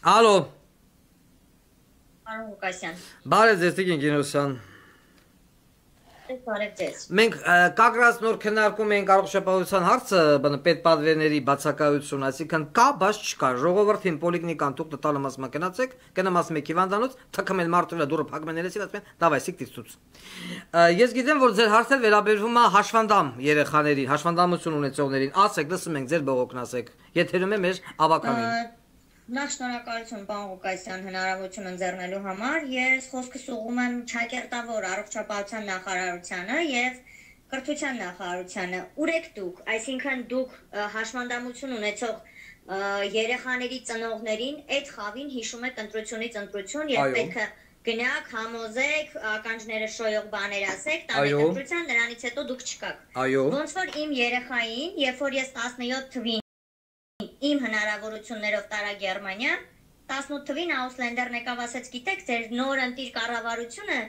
Ալո։ Պարոն Ղուկասյան։ Բարև ձեզ, Տիկին Կինոսյան։ Բարև ձեզ։ Մենք կագրած նոր քննարկում ենք առողջապահության հարցը, պետպատվերների բացակայություն, այսինքն կա, բայց չկա։ Ժողովրդին պոլիկլինիկան դուք տալը մաս գնացեք, գնամաս մեկ հիվանդանոց, թքմեն մարդու վրա դուրը փակմեն երեսին, ասում են, «Դավայ, սիկտից ցույց»։ Ես գիտեմ, որ ձեր հարցը վերաբերվում է հաշվանդամ երեխաներին, հաշվանդամություն ունեցողներին։ Ասեք, լսում ենք ձեր բողոքն ասեք։ Եթերում է մեր ավականին։ Նախ շնորհակալություն պարոն Ղուկասյան հնարավորություն ընձեռնելու համար։ Ես խոսքս ուղղում եմ ճակերտավոր առողջապահության նախարարությանը եւ կրթության նախարարությանը։ Ուր եք դուք, այսինքն դուք հաշվանդամություն ունեցող երեխաների ծնողներին այդ խավին հիշում եք ընտրությունից ընտրություն եւ պետք է գնաք, համոզեք, ականջները շոյող բաներ ասեք, տանեք ընտրության, նրանից հետո դուք չկաք։ Ոնց որ իմ երեխային, երբ որ ես 17 թվին իմ հնարավորություններով տարա Գերմանիա, 18 թվին Ausländer-ն եկավ ասեց, գիտեք, ձեր նոր ընտիր կառավարությունը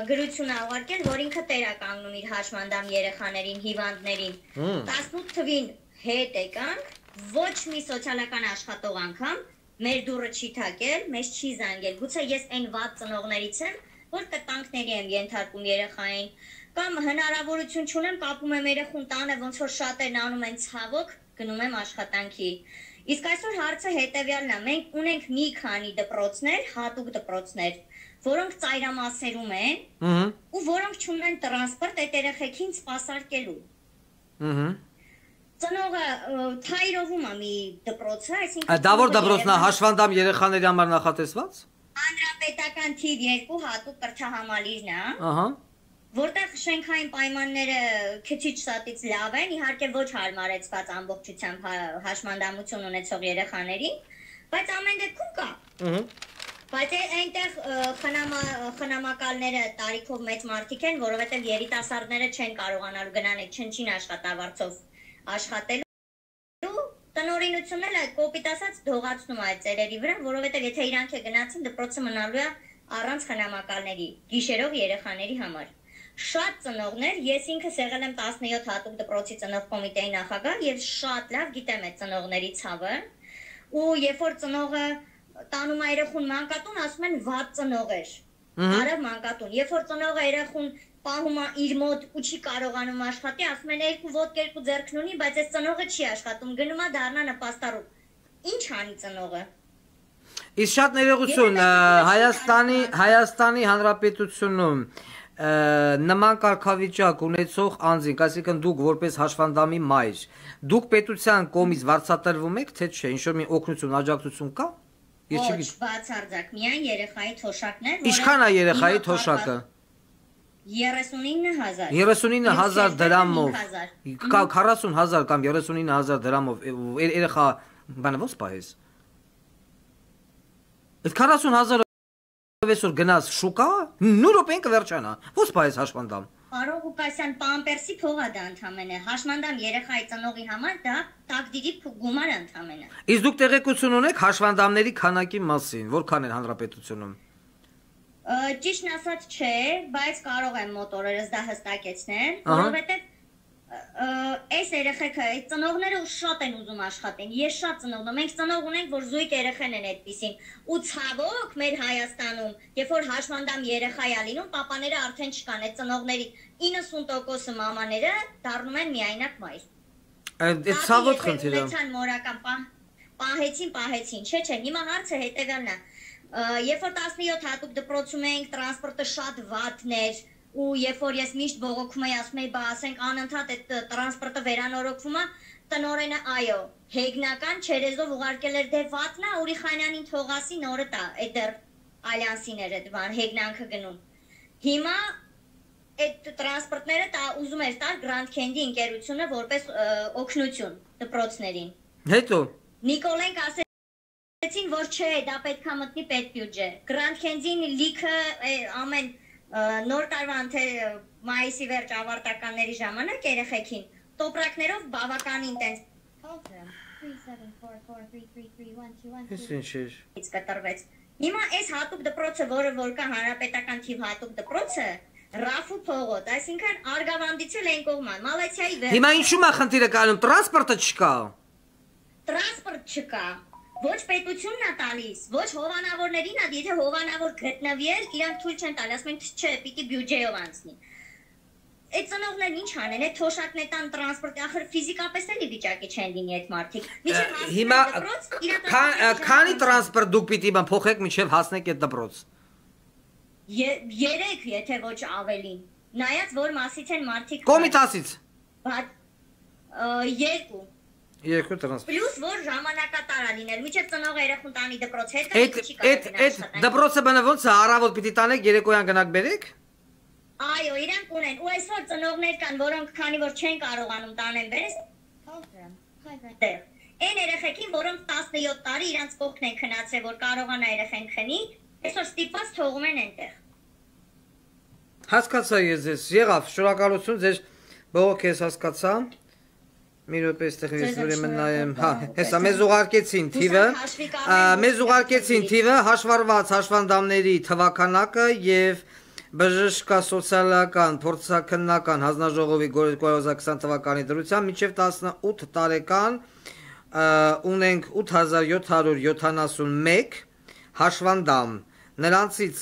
գրություն ա ուղարկել, որ ինքը տեր ա կանգնում իր հաշվանդամ երեխաներին, հիվանդներին։ 18 թվին հետ եկանք, ոչ մի սոցիալական աշխատող անգամ մեր դուռը չի թակել, մեզ չի զանգել։ Գուցե ես այն վատ ծնողներից եմ, որ կտանքների եմ ենթարկում երեխային, կամ հնարավորություն չունեմ, կապում եմ երեխուն տանը, ոնց որ շատերն անում են ցավոք, գնում եմ աշխատանքի։ Իսկ այսօր հարցը հետևյալն է, մենք ունենք մի քանի դպրոցներ, հատուկ դպրոցներ, որոնք ծայրամասերում են ու որոնք չունեն տրանսպորտ այդ երեխեքին սպասարկելու։ Ծնողը Թայրովում է մի դպրոցը, այսինքն դա որ դպրոցն է հաշվանդամ երեխաների համար նախատեսված։ Հանրապետական թիվ 2 հատուկ կրթահամալիրն է։ Ահա։ Որտեղ շենքային պայմանները քիչ շատից լավ են, իհարկե ոչ հարմարեցված ամբողջությամբ հաշմանդամություն ունեցող երեխաներին, բայց ամեն դեպքում կա։ Բայց այնտեղ խնամակալները տարիքով մեծ մարդիկ են, որովհետև երիտասարդները չեն կարողանալու գնան այդ չնչին աշխատավարձով աշխատելու։ Տնօրինությունն էլ կոպիտ ասած դողացնում է այդ ծերերի վրա, որովհետև եթե իրանք գնացին, դպրոցը մնալու է առանց խնամակալների, գիշերով երեխաների համար։ Շատ ծնողներ, ես ինքս եղել եմ 17 հատուկ դպրոցի ծնող կոմիտեի նախագահ եւ շատ լավ գիտեմ այդ ծնողների ցավը, ու երբ որ ծնողը տանում է երեխուն մանկատուն, ասում են վատ ծնող էր։ Արավ մանկատուն։ Երբ որ ծնողը երեխուն պահում է իր մոտ ու չի կարողանում աշխատի, ասում են երկու ոտք երկու ձեռքն ունի, բայց այս ծնողը չի աշխատում, գնում է դառնա նպաստառու։ Ինչ անի ծնողը։ Իսկ շատ ներողություն, Հայաստանի Հանրապետությունում նման կարգավիճակ ունեցող անձինք, այսինքն դուք որպես հաշվանդամի մայր, դուք պետության կողմից վարձատրվում եք, թե չէ, ինչ-որ մի օգնություն, աջակցություն կա։ Ոչ, բացարձակ, միայն երեխայի թոշակներ։ Ինչքան է երեխայի թոշակը։ 39,000։ 39,000 դրամով։ 40,000 կամ 39,000 դրամով երեխա բանը ո՞նց պահես։ Այդ 40,000 Այսօր գնաց շուկա, նույն րոպեին կվերջանա։ Ո՞նց պահես հաշվանդամ։ Պարոն Ղուկասյան, պամպերսի փողը դա ընդամենը, հաշվանդամ երեխայի ծնողի համար դա տակդիրի գումար ընդամենը։ Իսկ դուք տեղեկություն ունեք հաշվանդամների քանակի մասին, որքան են հանրապետությունում։ Ճիշտն ասած չէ, բայց կարող եմ մոտորերս դա հստակեցնել, որովհետև այս երեխեքը, այդ ծնողները շատ են ուզում աշխատեն, ես շատ ծնողն եմ, մենք ծնող ունենք, որ զույգ երեխեն են այդպիսին, ու ցավոք մեր Հայաստանում, երբ որ հաշվանդամ երեխա է լինում, պապաները արդեն չկան, այդ ծնողների 90%-ը մամաները դառնում են միայնակ մայր։ Այդ ցավոտ խնդիրը։ Պահեցին, չէ, հիմա հարցը հետևյալն է, երբ որ 17 հատուկ դպրոցում ենք, տրանսպորտը շատ վատներ, ու երբ որ ես միշտ բողոքում եի, ասում էի, բա ասենք անընդհատ այդ տրանսպորտը վերանորոգվում է, տնօրենը այո, հեգնական չերեզով ուղարկել էր դե վատնա, Ուրիխանյանին թողասի նորը տա, այդ դեռ ալյանսիներ այդ բան, հեգնանքը գնում։ Հիմա այդ տրանսպորտները ուզում էր տալ Grand Candy ընկերությունը որպես օգնություն դպրոցներին։ Հետո Նիկոլենք ասեցին, որ չէ, դա պետք է մտնի պետբյուջե։ Grand Candy-ն լիքը ամեն նոր տարվա մայիսի վերջ ավարտականների ժամանակ երեխեքին տոպրակներով բավականին տենց կտրվեց։ Հիմա այս հատուկ դպրոցը, որ կա հանրապետական թիվ հատուկ դպրոցը, Ռաֆու փողոց, այսինքն Արգավանդից էլ են կողման, Մալացիայի վեր։ Հիմա ինչու՞ է խնդիրը կայանում, տրանսպորտը չկա։ Տրանսպորտ չկա։ Ոչ պետությունն է տալիս, ոչ հովանավորներին է, եթե հովանավոր գտնվի էլ, իրանք թույլ չեն տալի, ասում են չէ, պիտի բյուջեով անցնի։ Այդ ծնողներն ինչ անեն, այդ թոշակն է տան տրանսպորտի, ախր ֆիզիկապես էլի վիճակի չեն լինի այդ մարդիկ։ Հիմա քանի տրանսպորտ դուք պիտի փոխեք մինչև հասնեք այդ դպրոց։ 3, եթե ոչ ավելին։ Նայած որ մասից են մարդիկ։ Կոմիտասից։ 2 տրանսպորտ։ Պլյուս որ ժամանակատար է լինել, մինչև ծնողը երեխուն տանի դպրոց հետ Այդ դպրոցը բնավ ոնց է, առավոտ պիտի տանեք, երեկոյան գնաք բերեք։ Այո, իրանք ունեն, ու այսօր ծնողներ կան, որոնք քանի որ չեն կարողանում տանեն բերես, այն երեխեքին, որոնք 17 տարի իրանք կողքն են քնացրել, որ կարողանա երեխեն քնի, այսօր ստիպված թողում են այնտեղ։ Հասկացա ես ձեզ, եղավ, շնորհակալություն ձեր բողոք ես հասկացա։ Մի րոպե այստեղ ես ուրեմն նայեմ, հեսա մեզ ուղարկեցին թիվը, հաշվառված հաշվանդամների թվականակը եւ բժշկա սոցիալական փորձաքննական հանձնաժողովի 2020 թվականի դրությամբ մինչև 18 տարեկան ունենք 8771 հաշվանդամ, նրանցից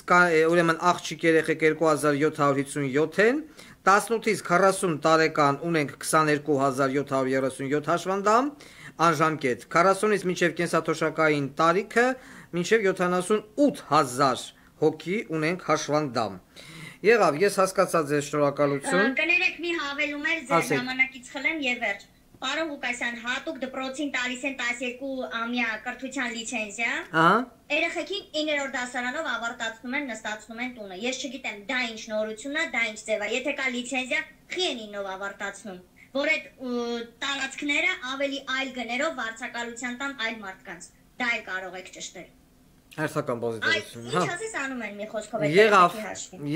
ուրեմն աղջիկ երեխեք 2757 են, 18-ից 40 տարեկան ունենք 22737 հաշվանդամ, անժամկետ, 40-ից մինչև կենսաթոշակային տարիքը մինչև 78000 հոգի ունենք հաշվանդամ։ Եղավ, ես հասկացա ձեզ, շնորհակալություն։ Կներեք մի հավելում էլ ձեր ժամանակից խլեմ եւ վերջ։ Պարոն Ղուկասյան, հատուկ դպրոցին տալիս են 12-ամյա կրթության լիցենզիա։ Երեխեքին 9-րդ դասարանով ավարտացնում են, նստացնում են տունը։ Ես չգիտեմ, դա ինչ նորություն է, դա ինչ ձև է։ Եթե կա լիցենզիա, խի են 9-ով ավարտացնում, որ այդ տարածքները ավելի այլ գներով վարձակալության տան այլ մարդկանց։ Դա էլ կարող եք ճշտել։ Հերթական պոզիտիվություն, Ինչ ասես անում են մի խոսքով այդ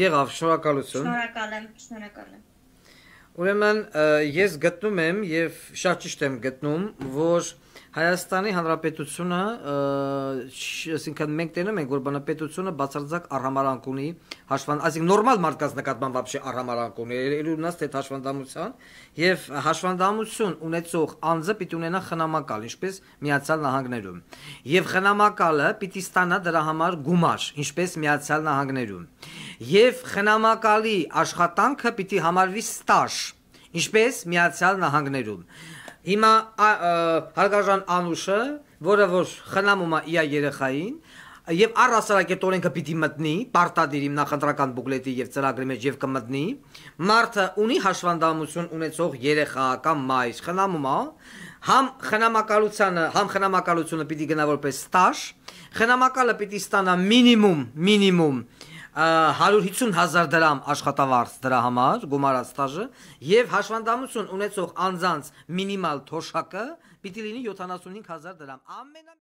Եղավ, շնորհակալություն։ Շնորհակալ եմ։ Ուրեմն ես գտնում եմ եւ շատ ճիշտ եմ գտնում, որ Հայաստանի Հանրապետությունը, այսինքն մենք տենում ենք, որ բանապետությունը բացարձակ արհամարանք ունի, այսինքն նորմալ մարդկանց նկատմամբ вообще արհամարանք ունի, ելունած թե հաշվանդամության եւ հաշվանդամություն ունեցող անձը պիտի ունենա խնամակալ, ինչպես Միացյալ Նահանգներում։ Եվ խնամակալը պիտի ստանա դրա համար գումար, ինչպես Միացյալ Նահանգներում։ Եվ խնամակալի աշխատանքը պիտի համարվի ստաժ, ինչպես Միացյալ Նահանգներում։ Հիմա հարգարժան Անուշը, որը որ խնամում է իր երեխային, եւ առհասարակ այդ օրենքը պիտի մտնի, պարտադիր իմ նախընտրական բուկլետի եւ ծրագրի մեջ եւ կմտնի, մարդը ունի հաշվանդամություն ունեցող երեխա կամ մայր, խնամում է, համ խնամակալությունը պիտի գնա որպես ստաժ, խնամակալը պիտի ստանա մինիմում 150,000 դրամ աշխատավարձ դրա համար, գումարած ստաժը, եւ հաշվանդամություն ունեցող անձանց մինիմալ թոշակը պիտի լինի 75,000 դրամ։